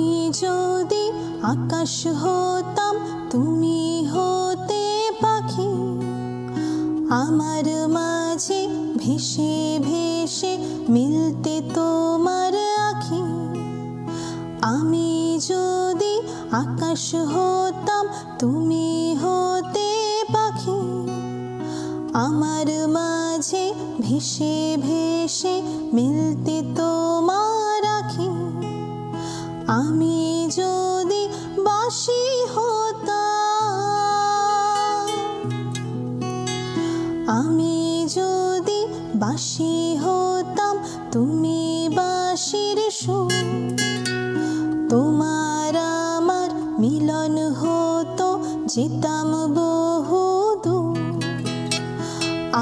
আমি যদি আকাশ হতাম তুমি হতে পাখি, আমার মাঝে ভেসে ভেসে মিলতে তোমার আঁখি। আমি যদি আকাশ হতাম তুমি হতে পাখি, আমার মাঝে ভেসে ভেসে মিলতে তোমার আঁখি। আমি যদি বাঁশি হতাম, আমি যদি বাঁশি হতাম তুমি বাঁশির সুর, তোমার আমার মিলন হতো যেতাম বহুদূর।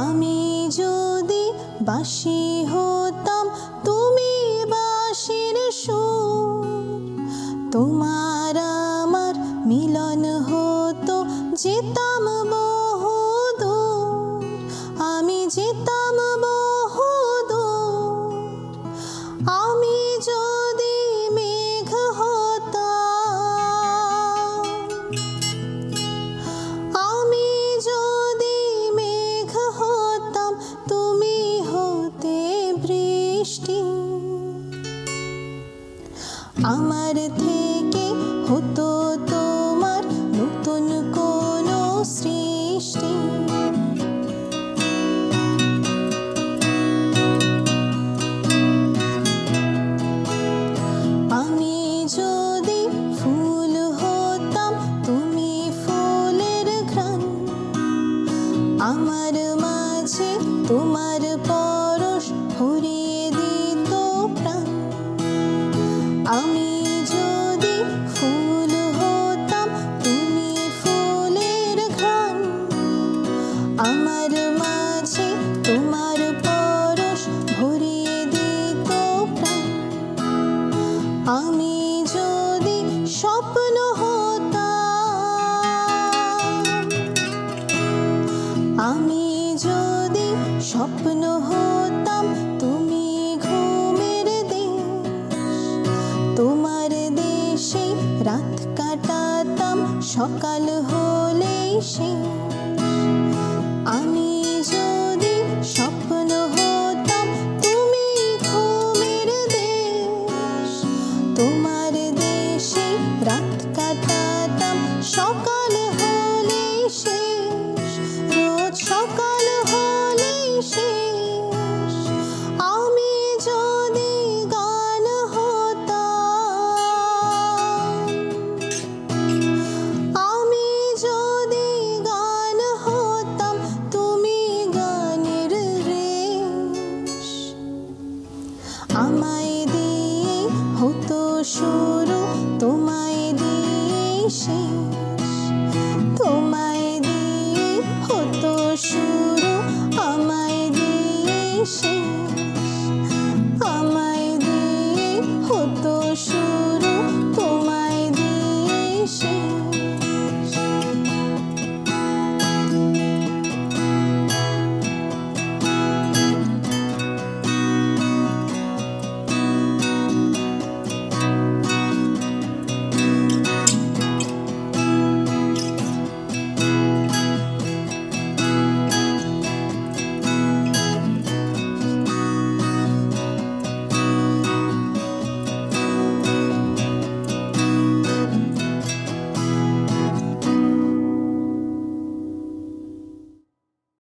আমি যদি বাঁশি হতাম তুমি বাঁশির সুর, তোমার আমার মিলন হতো যেতাম বহুদূর। আমি যেতাম বহুদূর। আমি যদি মেঘ হতাম, আমি যদি মেঘ হতাম তুমি হতে বৃষ্টি। আমার থেকে হতো তোমার নতুন কোনো সৃষ্টি। আমি যদি ফুল হতাম তুমি ফুলের ঘ্রাণ, আমার মাঝে তোমার পরশ ভরিয়ে দিত প্রাণ। আমি যদি ফুল হতাম তুমি ফুলের ঘ্রাণ, আমার মাঝে তোমার পরশ ভরিয়ে দিত প্রাণ। আমি যদি স্বপ্ন হতাম, আমি যদি স্বপ্ন হতাম তুমি ঘুমের দেশ, তোমার দেশে রাত কাটাতাম সকাল হলেই শেষ। আমি যদি স্বপ্ন হতাম তুমি ঘুমের দেশ, তোমার দেশে রাত কাটাতাম সকাল হলেই শেষ, রোজ সকাল হলেই শেষ। আমি যদি গান হতাম, আমি যদি গান হতাম তুমি গানের রেশ। আমায় দিয়ে হতো শুরু, তোমায় দিয়ে শেষ।